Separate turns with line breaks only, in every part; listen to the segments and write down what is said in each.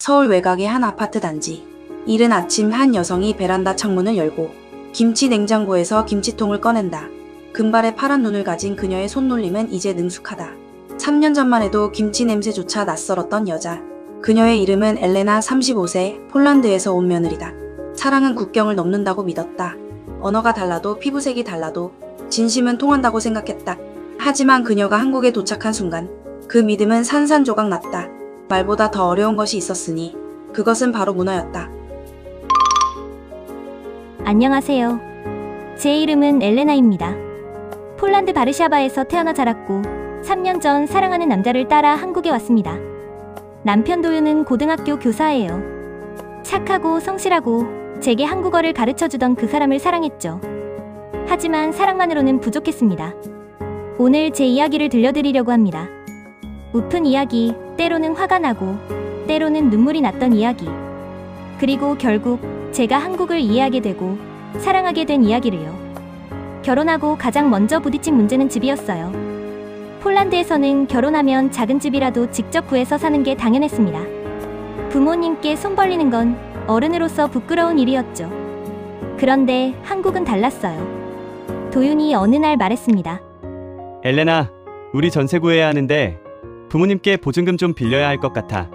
서울 외곽의 한 아파트 단지. 이른 아침 한 여성이 베란다 창문을 열고 김치 냉장고에서 김치통을 꺼낸다. 금발의 파란 눈을 가진 그녀의 손놀림은 이제 능숙하다. 3년 전만 해도 김치 냄새조차 낯설었던 여자. 그녀의 이름은 엘레나 35세, 폴란드에서 온 며느리다. 사랑은 국경을 넘는다고 믿었다. 언어가 달라도 피부색이 달라도 진심은 통한다고 생각했다. 하지만 그녀가 한국에 도착한 순간 그 믿음은 산산조각 났다. 말보다 더 어려운 것이 있었으니 그것은 바로 문화였다.
안녕하세요. 제 이름은 엘레나입니다. 폴란드 바르샤바에서 태어나 자랐고 3년 전 사랑하는 남자를 따라 한국에 왔습니다. 남편 도윤은 고등학교 교사예요. 착하고 성실하고 제게 한국어를 가르쳐주던 그 사람을 사랑했죠. 하지만 사랑만으로는 부족했습니다. 오늘 제 이야기를 들려드리려고 합니다. 우픈 이야기, 때로는 화가 나고 때로는 눈물이 났던 이야기. 그리고 결국 제가 한국을 이해하게 되고 사랑하게 된 이야기를요. 결혼하고 가장 먼저 부딪힌 문제는 집이었어요. 폴란드에서는 결혼하면 작은 집이라도 직접 구해서 사는 게 당연했습니다. 부모님께 손 벌리는 건 어른으로서 부끄러운 일이었죠. 그런데 한국은 달랐어요. 도윤이 어느 날 말했습니다.
엘레나, 우리 전세 구해야 하는데 부모님께 보증금 좀 빌려야 할 것 같아.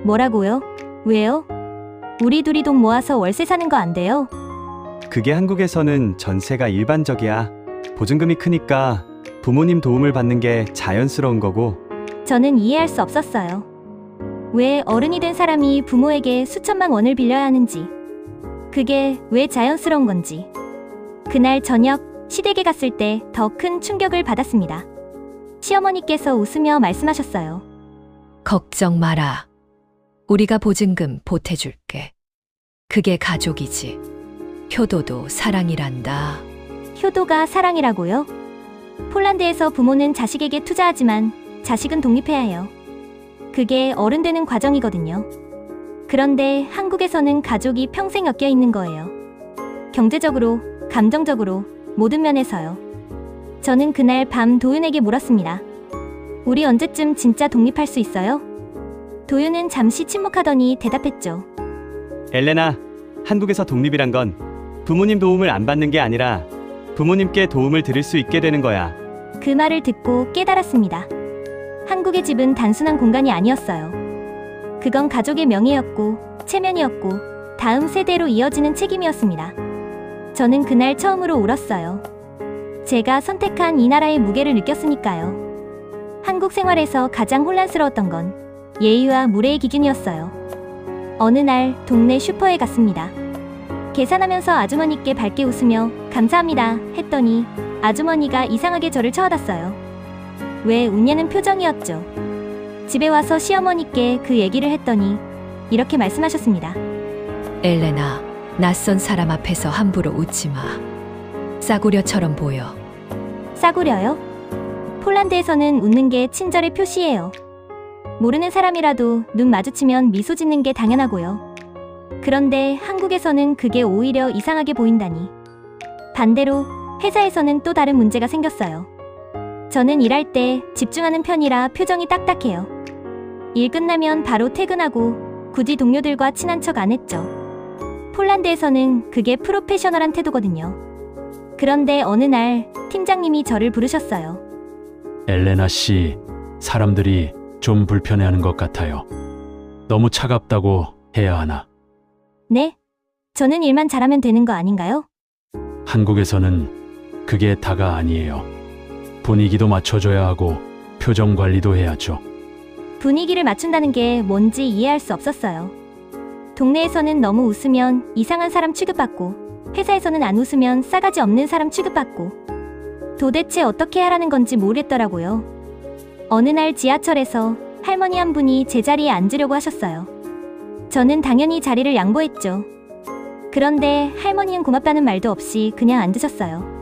뭐라고요? 왜요? 우리 둘이 돈 모아서 월세 사는 거 안 돼요?
그게 한국에서는 전세가 일반적이야. 보증금이 크니까 부모님 도움을 받는 게 자연스러운 거고.
저는 이해할 수 없었어요. 왜 어른이 된 사람이 부모에게 수천만 원을 빌려야 하는지, 그게 왜 자연스러운 건지. 그날 저녁 시댁에 갔을 때 더 큰 충격을 받았습니다. 시어머니께서 웃으며 말씀하셨어요.
걱정 마라. 우리가 보증금 보태줄게. 그게 가족이지. 효도도 사랑이란다.
효도가 사랑이라고요? 폴란드에서 부모는 자식에게 투자하지만 자식은 독립해야 해요. 그게 어른 되는 과정이거든요. 그런데 한국에서는 가족이 평생 엮여 있는 거예요. 경제적으로, 감정적으로, 모든 면에서요. 저는 그날 밤 도윤에게 물었습니다. 우리 언제쯤 진짜 독립할 수 있어요? 도윤은 잠시 침묵하더니 대답했죠.
엘레나, 한국에서 독립이란 건 부모님 도움을 안 받는 게 아니라 부모님께 도움을 드릴 수 있게 되는 거야.
그 말을 듣고 깨달았습니다. 한국의 집은 단순한 공간이 아니었어요. 그건 가족의 명예였고 체면이었고 다음 세대로 이어지는 책임이었습니다. 저는 그날 처음으로 울었어요. 제가 선택한 이 나라의 무게를 느꼈으니까요. 한국 생활에서 가장 혼란스러웠던 건 예의와 무례의 기준이었어요. 어느 날 동네 슈퍼에 갔습니다. 계산하면서 아주머니께 밝게 웃으며 감사합니다 했더니 아주머니가 이상하게 저를 쳐다봤어요. 왜 웃냐는 표정이었죠. 집에 와서 시어머니께 그 얘기를 했더니 이렇게 말씀하셨습니다.
엘레나, 낯선 사람 앞에서 함부로 웃지 마. 싸구려처럼 보여.
싸구려요? 폴란드에서는 웃는 게 친절의 표시예요. 모르는 사람이라도 눈 마주치면 미소 짓는 게 당연하고요. 그런데 한국에서는 그게 오히려 이상하게 보인다니. 반대로 회사에서는 또 다른 문제가 생겼어요. 저는 일할 때 집중하는 편이라 표정이 딱딱해요. 일 끝나면 바로 퇴근하고 굳이 동료들과 친한 척 안 했죠. 폴란드에서는 그게 프로페셔널한 태도거든요. 그런데 어느 날 팀장님이 저를 부르셨어요.
엘레나 씨, 사람들이 좀 불편해하는 것 같아요. 너무 차갑다고 해야 하나?
네? 저는 일만 잘하면 되는 거 아닌가요?
한국에서는 그게 다가 아니에요. 분위기도 맞춰줘야 하고 표정 관리도 해야죠.
분위기를 맞춘다는 게 뭔지 이해할 수 없었어요. 동네에서는 너무 웃으면 이상한 사람 취급받고 회사에서는 안 웃으면 싸가지 없는 사람 취급받고 도대체 어떻게 하라는 건지 모르겠더라고요. 어느 날 지하철에서 할머니 한 분이 제 자리에 앉으려고 하셨어요. 저는 당연히 자리를 양보했죠. 그런데 할머니는 고맙다는 말도 없이 그냥 앉으셨어요.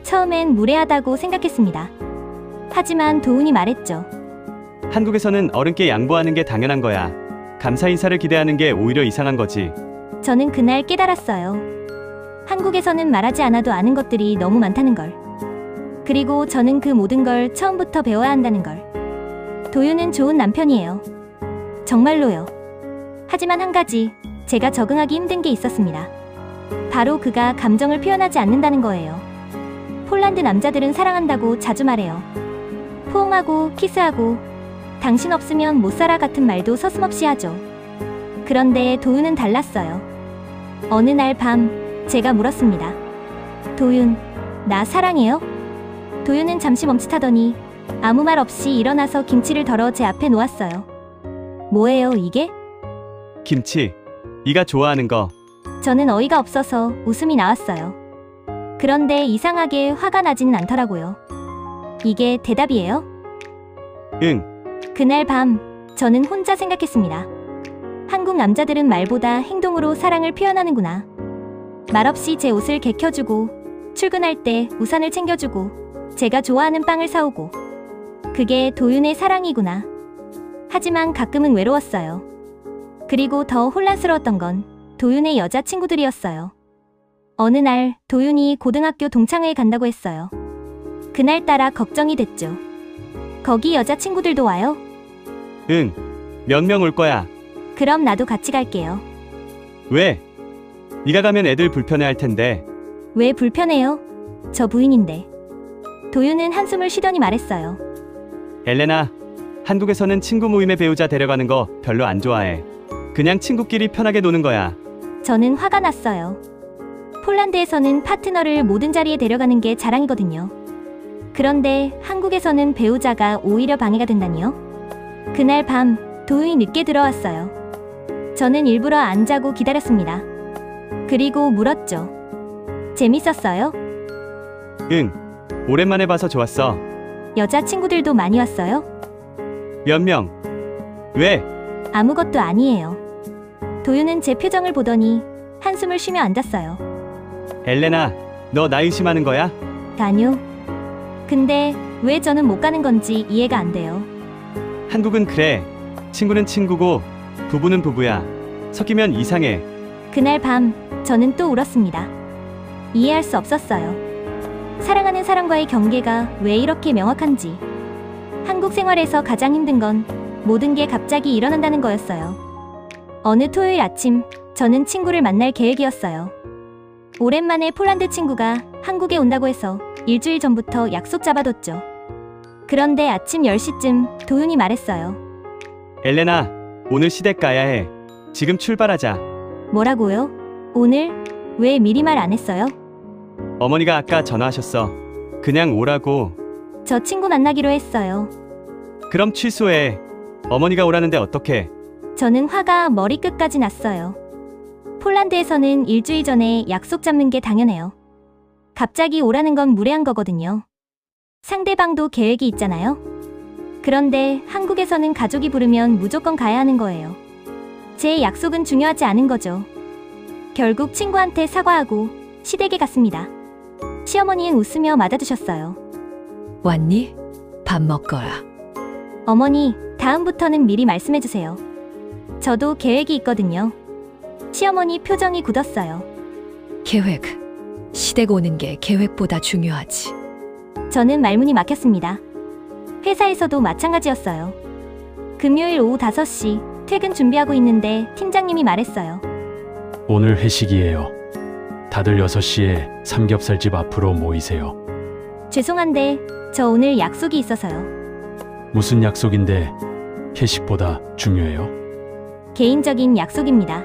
처음엔 무례하다고 생각했습니다. 하지만 도훈이 말했죠.
한국에서는 어른께 양보하는 게 당연한 거야. 감사 인사를 기대하는 게 오히려 이상한 거지.
저는 그날 깨달았어요. 한국에서는 말하지 않아도 아는 것들이 너무 많다는 걸. 그리고 저는 그 모든 걸 처음부터 배워야 한다는 걸. 도윤은 좋은 남편이에요. 정말로요. 하지만 한 가지 제가 적응하기 힘든 게 있었습니다. 바로 그가 감정을 표현하지 않는다는 거예요. 폴란드 남자들은 사랑한다고 자주 말해요. 포옹하고 키스하고 당신 없으면 못 살아 같은 말도 서슴없이 하죠. 그런데 도윤은 달랐어요. 어느 날 밤 제가 물었습니다. 도윤, 나 사랑해요? 도윤은 잠시 멈칫하더니 아무 말 없이 일어나서 김치를 덜어 제 앞에 놓았어요. 뭐예요, 이게?
김치. 네가 좋아하는 거.
저는 어이가 없어서 웃음이 나왔어요. 그런데 이상하게 화가 나지는 않더라고요. 이게 대답이에요?
응.
그날 밤 저는 혼자 생각했습니다. 한국 남자들은 말보다 행동으로 사랑을 표현하는구나. 말없이 제 옷을 개켜주고 출근할 때 우산을 챙겨주고 제가 좋아하는 빵을 사오고 그게 도윤의 사랑이구나. 하지만 가끔은 외로웠어요. 그리고 더 혼란스러웠던 건 도윤의 여자친구들이었어요. 어느 날 도윤이 고등학교 동창회에 간다고 했어요. 그날따라 걱정이 됐죠. 거기 여자친구들도 와요?
응. 몇 명 올 거야.
그럼 나도 같이 갈게요.
왜? 네가 가면 애들 불편해할 텐데.
왜 불편해요? 저 부인인데. 도윤은 한숨을 쉬더니 말했어요.
엘레나, 한국에서는 친구 모임에 배우자 데려가는 거 별로 안 좋아해. 그냥 친구끼리 편하게 노는 거야.
저는 화가 났어요. 폴란드에서는 파트너를 모든 자리에 데려가는 게 자랑이거든요. 그런데 한국에서는 배우자가 오히려 방해가 된다니요? 그날 밤 도윤이 늦게 들어왔어요. 저는 일부러 안 자고 기다렸습니다. 그리고 물었죠. 재밌었어요?
응. 오랜만에 봐서 좋았어.
여자친구들도 많이 왔어요?
몇 명? 왜?
아무것도 아니에요. 도윤은 제 표정을 보더니 한숨을 쉬며 앉았어요.
엘레나, 너 나 의심하는 거야?
아니요. 근데 왜 저는 못 가는 건지 이해가 안 돼요.
한국은 그래. 친구는 친구고 부부는 부부야. 섞이면 이상해.
그날 밤 저는 또 울었습니다. 이해할 수 없었어요. 사랑하는 사람과의 경계가 왜 이렇게 명확한지. 한국 생활에서 가장 힘든 건 모든 게 갑자기 일어난다는 거였어요. 어느 토요일 아침 저는 친구를 만날 계획이었어요. 오랜만에 폴란드 친구가 한국에 온다고 해서 일주일 전부터 약속 잡아뒀죠. 그런데 아침 10시쯤 도윤이 말했어요.
엘레나, 오늘 시댁 가야 해. 지금 출발하자.
뭐라고요? 오늘? 왜 미리 말 안 했어요?
어머니가 아까 전화하셨어. 그냥 오라고.
저 친구 만나기로 했어요.
그럼 취소해. 어머니가 오라는데 어떡해.
저는 화가 머리끝까지 났어요. 폴란드에서는 일주일 전에 약속 잡는 게 당연해요. 갑자기 오라는 건 무례한 거거든요. 상대방도 계획이 있잖아요. 그런데 한국에서는 가족이 부르면 무조건 가야 하는 거예요. 제 약속은 중요하지 않은 거죠. 결국 친구한테 사과하고 시댁에 갔습니다. 시어머니는 웃으며 맞아주셨어요.
왔니? 밥 먹거라.
어머니, 다음부터는 미리 말씀해주세요. 저도 계획이 있거든요. 시어머니 표정이 굳었어요.
계획. 시댁 오는 게 계획보다 중요하지.
저는 말문이 막혔습니다. 회사에서도 마찬가지였어요. 금요일 오후 5시 퇴근 준비하고 있는데 팀장님이 말했어요.
오늘 회식이에요. 다들 6시에 삼겹살집 앞으로 모이세요.
죄송한데 저 오늘 약속이 있어서요.
무슨 약속인데 회식보다 중요해요?
개인적인 약속입니다.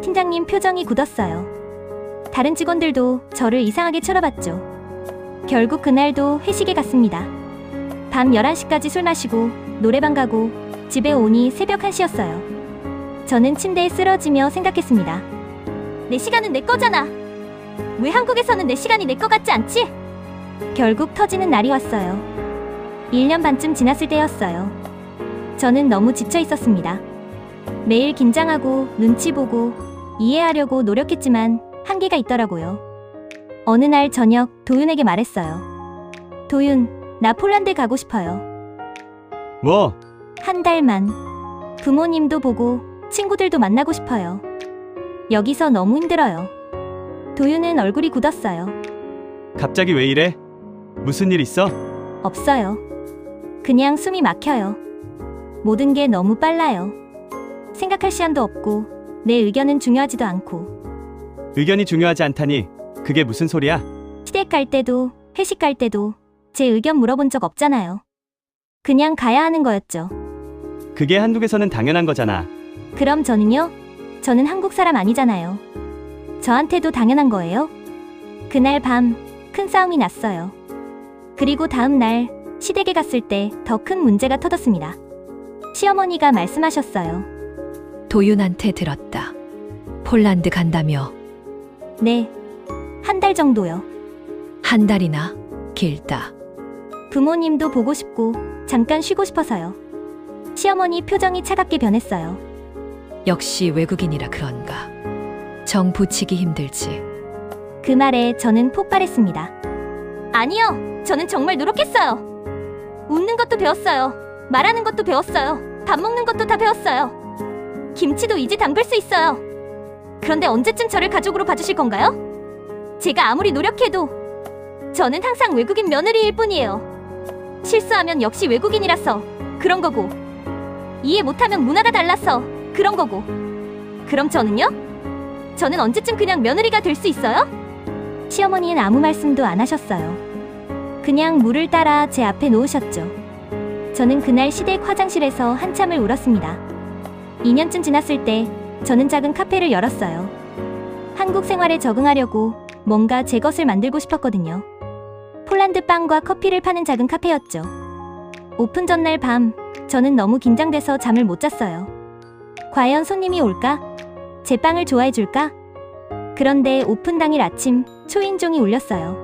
팀장님 표정이 굳었어요. 다른 직원들도 저를 이상하게 쳐다봤죠. 결국 그날도 회식에 갔습니다. 밤 11시까지 술 마시고 노래방 가고 집에 오니 새벽 1시였어요. 저는 침대에 쓰러지며 생각했습니다. 내 시간은 내 거잖아. 왜 한국에서는 내 시간이 내 거 같지 않지? 결국 터지는 날이 왔어요. 1년 반쯤 지났을 때였어요. 저는 너무 지쳐 있었습니다. 매일 긴장하고 눈치 보고 이해하려고 노력했지만 한계가 있더라고요. 어느 날 저녁 도윤에게 말했어요. 도윤, 나 폴란드 가고 싶어요.
뭐?
한 달만. 부모님도 보고 친구들도 만나고 싶어요. 여기서 너무 힘들어요. 도윤은 얼굴이 굳었어요.
갑자기 왜 이래? 무슨 일 있어?
없어요. 그냥 숨이 막혀요. 모든 게 너무 빨라요. 생각할 시간도 없고 내 의견은 중요하지도 않고
의견이 중요하지 않다니 그게 무슨 소리야?
시댁 갈 때도 회식 갈 때도 제 의견 물어본 적 없잖아요. 그냥 가야 하는 거였죠.
그게 한국에서는 당연한 거잖아.
그럼 저는요? 저는 한국 사람 아니잖아요. 저한테도 당연한 거예요? 그날 밤 큰 싸움이 났어요. 그리고 다음 날 시댁에 갔을 때 더 큰 문제가 터졌습니다. 시어머니가 말씀하셨어요.
도윤한테 들었다. 폴란드 간다며.
네, 한 달 정도요.
한 달이나 길다.
부모님도 보고 싶고 잠깐 쉬고 싶어서요. 시어머니 표정이 차갑게 변했어요.
역시 외국인이라 그런가. 정 붙이기 힘들지.
그 말에 저는 폭발했습니다. 아니요, 저는 정말 노력했어요. 웃는 것도 배웠어요. 말하는 것도 배웠어요. 밥 먹는 것도 다 배웠어요. 김치도 이제 담글 수 있어요. 그런데 언제쯤 저를 가족으로 봐주실 건가요? 제가 아무리 노력해도 저는 항상 외국인 며느리일 뿐이에요. 실수하면 역시 외국인이라서 그런 거고, 이해 못하면 문화가 달라서 그런 거고. 그럼 저는요? 저는 언제쯤 그냥 며느리가 될 수 있어요? 시어머니는 아무 말씀도 안 하셨어요. 그냥 물을 따라 제 앞에 놓으셨죠. 저는 그날 시댁 화장실에서 한참을 울었습니다. 2년쯤 지났을 때 저는 작은 카페를 열었어요. 한국 생활에 적응하려고 뭔가 제 것을 만들고 싶었거든요. 폴란드 빵과 커피를 파는 작은 카페였죠. 오픈 전날 밤 저는 너무 긴장돼서 잠을 못 잤어요. 과연 손님이 올까? 제 빵을 좋아해 줄까? 그런데 오픈 당일 아침 초인종이 울렸어요.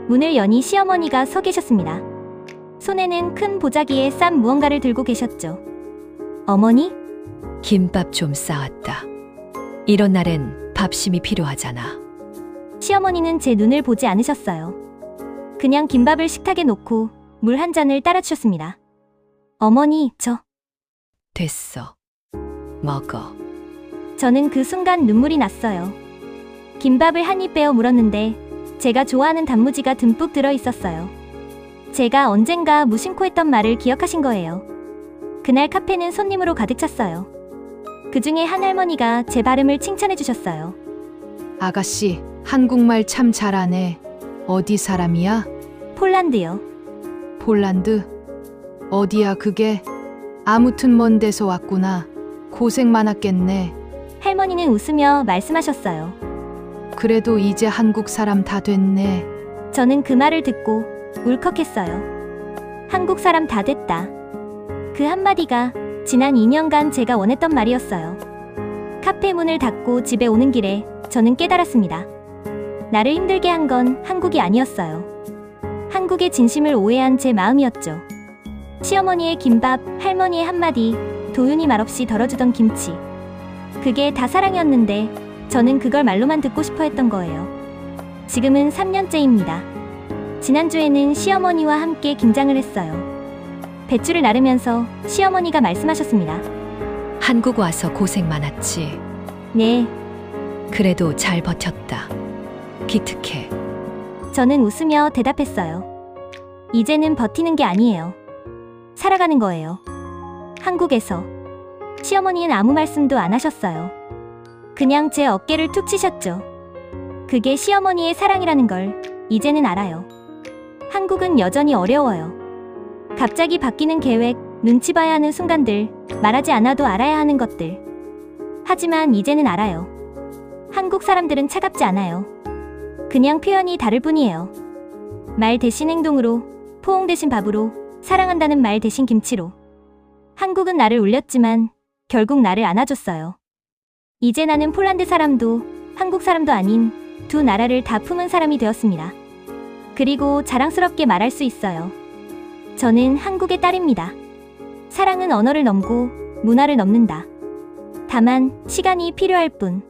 문을 여니 시어머니가 서 계셨습니다. 손에는 큰 보자기에 싼 무언가를 들고 계셨죠. 어머니?
김밥 좀 싸왔다. 이런 날엔 밥심이 필요하잖아.
시어머니는 제 눈을 보지 않으셨어요. 그냥 김밥을 식탁에 놓고 물 한 잔을 따라주셨습니다. 어머니, 저.
됐어. 먹어.
저는 그 순간 눈물이 났어요. 김밥을 한 입 빼어 물었는데 제가 좋아하는 단무지가 듬뿍 들어 있었어요. 제가 언젠가 무심코 했던 말을 기억하신 거예요. 그날 카페는 손님으로 가득 찼어요. 그 중에 한 할머니가 제 발음을 칭찬해 주셨어요.
아가씨, 한국말 참 잘하네. 어디 사람이야?
폴란드요.
폴란드? 어디야 그게? 아무튼 먼 데서 왔구나. 고생 많았겠네.
할머니는 웃으며 말씀하셨어요.
그래도 이제 한국 사람 다 됐네.
저는 그 말을 듣고 울컥했어요. 한국 사람 다 됐다. 그 한마디가 지난 2년간 제가 원했던 말이었어요. 카페 문을 닫고 집에 오는 길에 저는 깨달았습니다. 나를 힘들게 한 건 한국이 아니었어요. 한국의 진심을 오해한 제 마음이었죠. 시어머니의 김밥, 할머니의 한마디, 도윤이 말없이 덜어주던 김치. 그게 다 사랑이었는데 저는 그걸 말로만 듣고 싶어 했던 거예요. 지금은 3년째입니다. 지난주에는 시어머니와 함께 김장을 했어요. 뱃줄을 나르면서 시어머니가 말씀하셨습니다.
한국 와서 고생 많았지.
네,
그래도 잘 버텼다. 기특해.
저는 웃으며 대답했어요. 이제는 버티는 게 아니에요. 살아가는 거예요. 한국에서. 시어머니는 아무 말씀도 안 하셨어요. 그냥 제 어깨를 툭 치셨죠. 그게 시어머니의 사랑이라는 걸 이제는 알아요. 한국은 여전히 어려워요. 갑자기 바뀌는 계획, 눈치 봐야 하는 순간들, 말하지 않아도 알아야 하는 것들. 하지만 이제는 알아요. 한국 사람들은 차갑지 않아요. 그냥 표현이 다를 뿐이에요. 말 대신 행동으로, 포옹 대신 밥으로, 사랑한다는 말 대신 김치로. 한국은 나를 울렸지만 결국 나를 안아줬어요. 이제 나는 폴란드 사람도 한국 사람도 아닌 두 나라를 다 품은 사람이 되었습니다. 그리고 자랑스럽게 말할 수 있어요. 저는 한국의 딸입니다. 사랑은 언어를 넘고 문화를 넘는다. 다만 시간이 필요할 뿐.